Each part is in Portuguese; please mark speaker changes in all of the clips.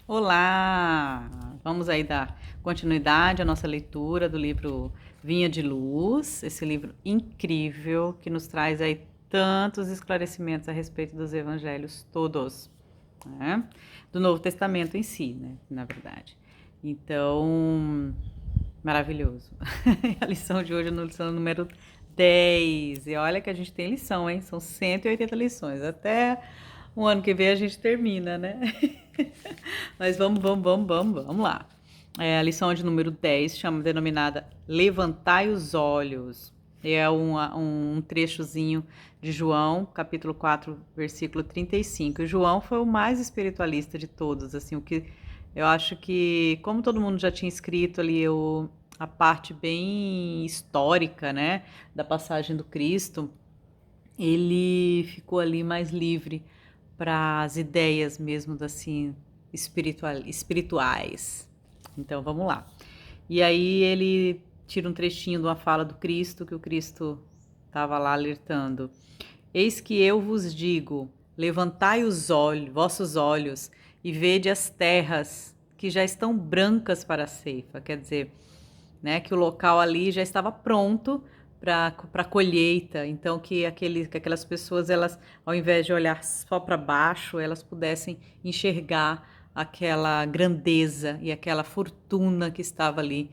Speaker 1: Olá! Vamos aí dar continuidade à nossa leitura do livro Vinha de Luz, esse livro incrível que nos traz aí tantos esclarecimentos a respeito dos evangelhos todos, né? Do Novo Testamento em si, né? Na verdade. Então, maravilhoso. A lição de hoje é a lição número 10. E olha que a gente tem lição, hein? São 180 lições. Até o ano que vem a gente termina, né? Mas vamos lá. A lição de número 10 chama denominada Levantai os Olhos. É um trechozinho de João, capítulo 4, versículo 35. E João foi o mais espiritualista de todos, assim, o que eu acho que, como todo mundo já tinha escrito ali a parte bem histórica, né, da passagem do Cristo, ele ficou ali mais livre para as ideias mesmo assim espirituais. Então vamos lá. E aí ele tira um trechinho de uma fala do Cristo que o Cristo estava lá alertando. Eis que eu vos digo, levantai os olhos, vossos olhos e vede as terras que já estão brancas para a ceifa. Quer dizer, né, que o local ali já estava pronto para a colheita, então que aquelas pessoas, elas, ao invés de olhar só para baixo, elas pudessem enxergar aquela grandeza e aquela fortuna que estava ali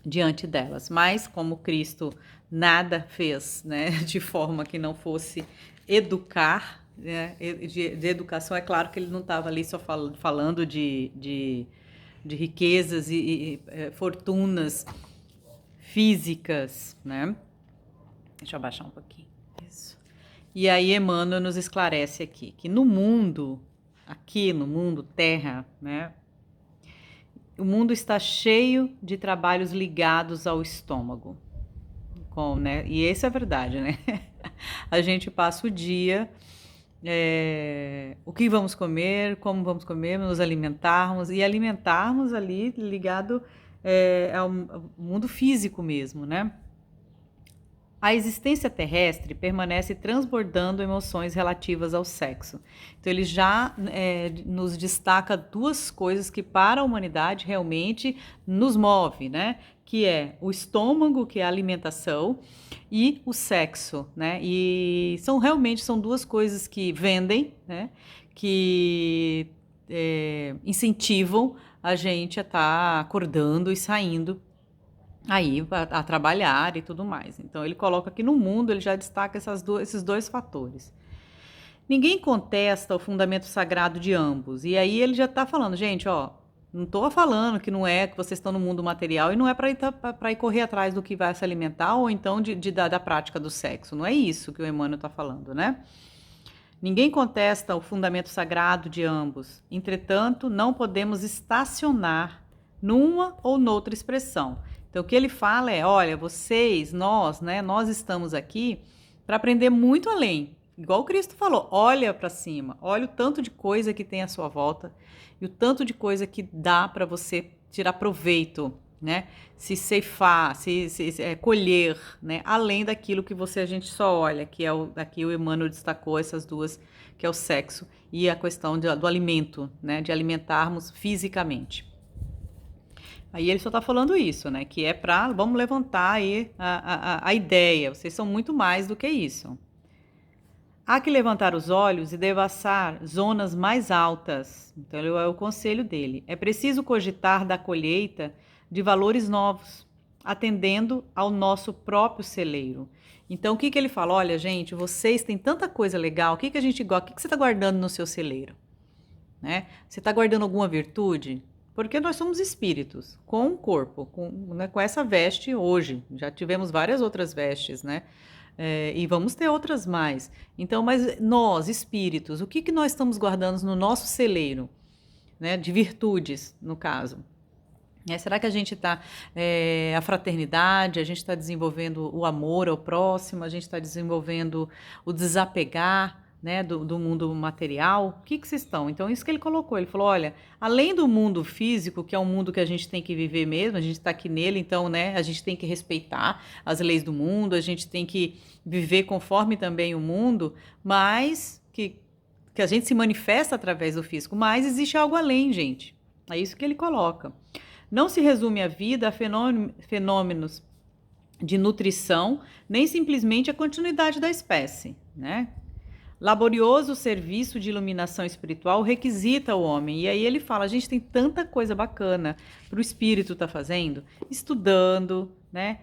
Speaker 1: diante delas. Mas como Cristo nada fez, né, de forma que não fosse educar, né, de educação, é claro que ele não estava ali só falando de riquezas e fortunas físicas, né? Deixa eu abaixar um pouquinho. Isso. E aí Emmanuel nos esclarece aqui que no mundo, aqui no mundo Terra, né? O mundo está cheio de trabalhos ligados ao estômago. Né? E isso é verdade, né? A gente passa o dia o que vamos comer, como vamos comer, nos alimentarmos e alimentarmos ali ligado ao mundo físico mesmo, né? A existência terrestre permanece transbordando emoções relativas ao sexo. Então, ele já nos destaca duas coisas que para a humanidade realmente nos move, né? Que é o estômago, que é a alimentação, e o sexo, né? E são duas coisas que vendem, né? Que incentivam a gente a estar acordando e saindo aí a trabalhar e tudo mais. Então ele coloca que no mundo ele já destaca esses dois fatores. Ninguém contesta o fundamento sagrado de ambos. E aí ele já está falando, gente, ó, não estou falando que não é que vocês estão no mundo material e não é para ir correr atrás do que vai se alimentar ou então da prática do sexo. Não é isso que o Emmanuel está falando, né? Ninguém contesta o fundamento sagrado de ambos. Entretanto, não podemos estacionar numa ou noutra expressão. Então, o que ele fala é, olha, vocês, nós, né, nós estamos aqui para aprender muito além. Igual o Cristo falou, olha para cima, olha o tanto de coisa que tem à sua volta e o tanto de coisa que dá para você tirar proveito, né? Se ceifar, colher, né? Além daquilo que a gente só olha, que é aqui o Emmanuel destacou essas duas, que é o sexo e a questão do alimento, né? De alimentarmos fisicamente. Aí ele só está falando isso, né? Que é vamos levantar aí a ideia, vocês são muito mais do que isso. Há que levantar os olhos e devassar zonas mais altas. Então, é o conselho dele. É preciso cogitar da colheita de valores novos, atendendo ao nosso próprio celeiro. Então, o que ele fala? Olha, gente, vocês têm tanta coisa legal, o que a gente gosta? O que você está guardando no seu celeiro? Né? Você está guardando alguma virtude? Porque nós somos espíritos, com um corpo, com essa veste hoje. Já tivemos várias outras vestes, né? E vamos ter outras mais. Então, mas nós, espíritos, o que nós estamos guardando no nosso celeiro, né? De virtudes, no caso. Será que a gente está, a fraternidade, a gente está desenvolvendo o amor ao próximo, a gente está desenvolvendo o desapegar, né, do mundo material? O que vocês estão? Então, isso que ele colocou, ele falou, olha, além do mundo físico, que é um mundo que a gente tem que viver mesmo, a gente está aqui nele, então, né, a gente tem que respeitar as leis do mundo, a gente tem que viver conforme também o mundo, mas que que a gente se manifesta através do físico, mas existe algo além, gente. É isso que ele coloca. Não se resume a vida a fenômenos de nutrição, nem simplesmente a continuidade da espécie, né? Laborioso serviço de iluminação espiritual requisita o homem. E aí ele fala, a gente tem tanta coisa bacana para o espírito estar fazendo, estudando, né?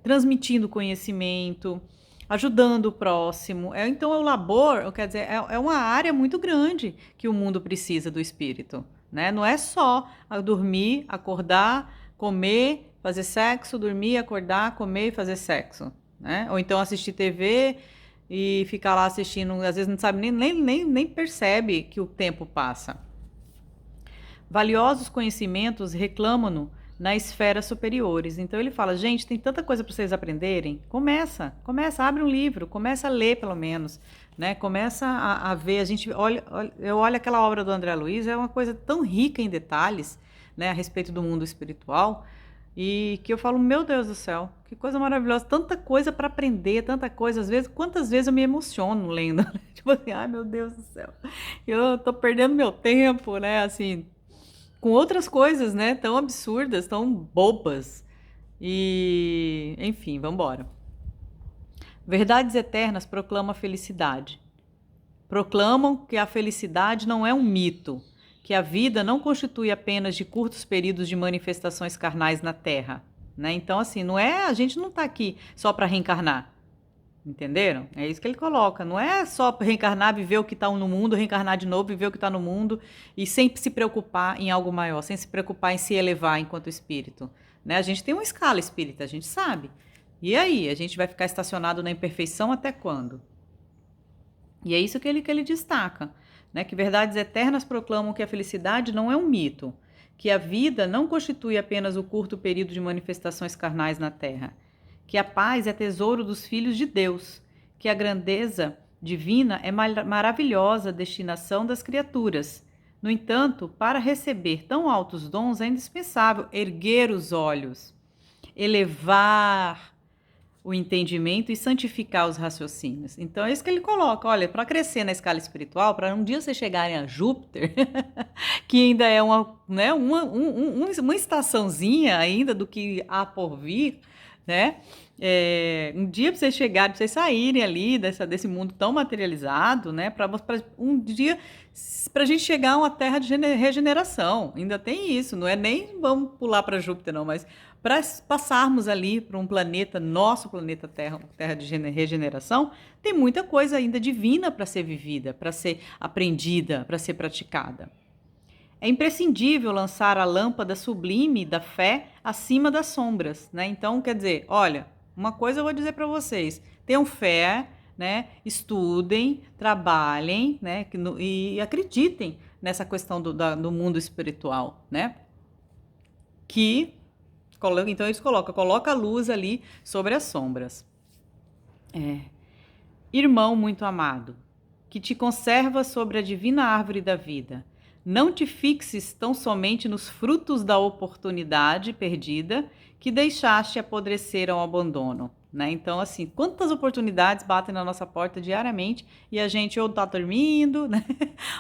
Speaker 1: Transmitindo conhecimento, ajudando o próximo. Então o labor, quer dizer, é uma área muito grande que o mundo precisa do espírito, né? Não é só dormir, acordar, comer, fazer sexo, dormir, acordar, comer e fazer sexo, né? Ou então assistir TV e ficar lá assistindo, às vezes não sabe nem percebe que o tempo passa. Valiosos conhecimentos reclamam-no na esfera superiores. Então ele fala, gente, tem tanta coisa para vocês aprenderem. Começa, abre um livro, começa a ler pelo menos, né? Começa a ver, eu olho aquela obra do André Luiz, é uma coisa tão rica em detalhes, né, a respeito do mundo espiritual, e que eu falo, meu Deus do céu, que coisa maravilhosa, tanta coisa para aprender, tanta coisa, às vezes, quantas vezes eu me emociono lendo, né? Tipo assim, ai meu Deus do céu, eu tô perdendo meu tempo, né, assim, com outras coisas, né, tão absurdas, tão bobas, e, enfim, vamos embora. Verdades eternas proclamam a felicidade. Proclamam que a felicidade não é um mito, que a vida não constitui apenas de curtos períodos de manifestações carnais na Terra, né? Então, assim, a gente não está aqui só para reencarnar, entenderam? É isso que ele coloca, não é só reencarnar, viver o que está no mundo, reencarnar de novo, viver o que está no mundo e sempre se preocupar em algo maior, sem se preocupar em se elevar enquanto espírito, né? A gente tem uma escala espírita, a gente sabe. E aí, a gente vai ficar estacionado na imperfeição até quando? E é isso que ele destaca, né? Que verdades eternas proclamam que a felicidade não é um mito, que a vida não constitui apenas o curto período de manifestações carnais na Terra, que a paz é tesouro dos filhos de Deus, que a grandeza divina é maravilhosa destinação das criaturas. No entanto, para receber tão altos dons é indispensável erguer os olhos, elevar o entendimento e santificar os raciocínios. Então é isso que ele coloca, olha, para crescer na escala espiritual, para um dia vocês chegarem a Júpiter, que ainda é uma estaçãozinha ainda do que há por vir, né? Um dia para vocês chegarem, para vocês saírem ali desse mundo tão materializado, né? Para um dia para a gente chegar a uma terra de regeneração. Ainda tem isso, não é nem vamos pular para Júpiter, não, mas para passarmos ali para um planeta, nosso planeta Terra, terra de regeneração, tem muita coisa ainda divina para ser vivida, para ser aprendida, para ser praticada. É imprescindível lançar a lâmpada sublime da fé acima das sombras, né? Então, quer dizer, olha, uma coisa eu vou dizer para vocês, tenham fé, né? Estudem, trabalhem, né? E acreditem nessa questão do mundo espiritual, né? Então eles coloca a luz ali sobre as sombras. Irmão muito amado, que te conserva sobre a divina árvore da vida, não te fixes tão somente nos frutos da oportunidade perdida que deixaste apodrecer ao abandono, né? Então, assim, quantas oportunidades batem na nossa porta diariamente e a gente ou tá dormindo, né?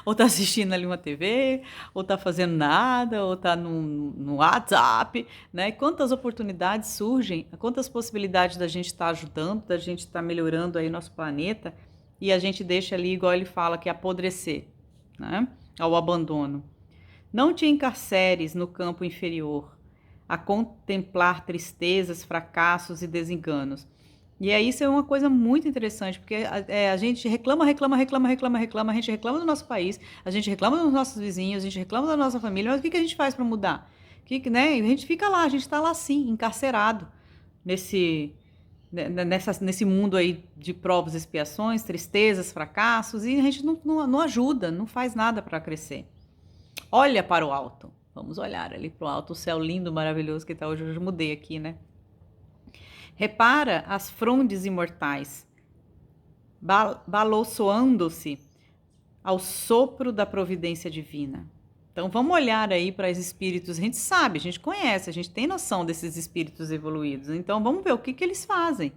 Speaker 1: Ou tá assistindo ali uma TV, ou tá fazendo nada, ou tá no WhatsApp, né? Quantas oportunidades surgem, quantas possibilidades da gente estar ajudando, da gente estar melhorando aí nosso planeta e a gente deixa ali, igual ele fala, que é apodrecer, né? Ao abandono. Não te encarceres no campo inferior, a contemplar tristezas, fracassos e desenganos. E aí isso é uma coisa muito interessante, porque a gente reclama, a gente reclama do nosso país, a gente reclama dos nossos vizinhos, a gente reclama da nossa família, mas o que a gente faz para mudar? Né? A gente fica lá, a gente está lá sim, encarcerado nesse mundo aí de provas, expiações, tristezas, fracassos, e a gente não ajuda, não faz nada para crescer. Olha para o alto. Vamos olhar ali para o alto, o céu lindo, maravilhoso que está hoje. Eu já mudei aqui, né? Repara as frondes imortais, balouçoando-se ao sopro da providência divina. Então, vamos olhar aí para os espíritos. A gente sabe, a gente conhece, a gente tem noção desses espíritos evoluídos. Então, vamos ver o que eles fazem.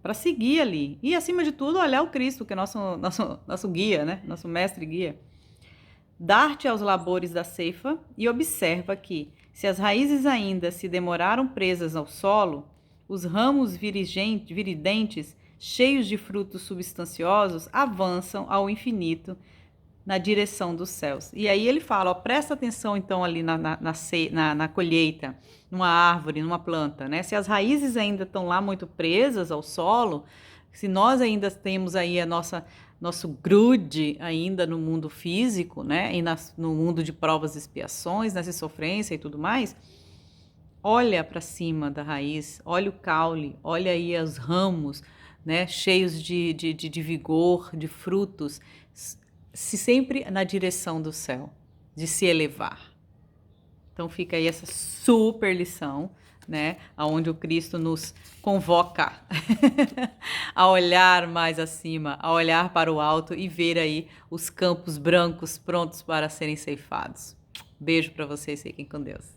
Speaker 1: para seguir ali. E, acima de tudo, olhar o Cristo, que é nosso guia, né? Nosso mestre guia. Dar-te aos labores da ceifa e observa que, se as raízes ainda se demoraram presas ao solo, os ramos viridentes, cheios de frutos substanciosos, avançam ao infinito na direção dos céus. E aí ele fala, ó, presta atenção então ali na colheita, numa árvore, numa planta, né? Se as raízes ainda estão lá muito presas ao solo, se nós ainda temos aí nosso grude ainda no mundo físico, né? E no mundo de provas e expiações, nessa sofrência e tudo mais, olha para cima da raiz, olha o caule, olha aí os ramos, né? Cheios de vigor, de frutos, se sempre na direção do céu, de se elevar. Então fica aí essa super lição, né? Onde o Cristo nos convoca a olhar mais acima, a olhar para o alto e ver aí os campos brancos prontos para serem ceifados. Beijo para vocês, fiquem com Deus.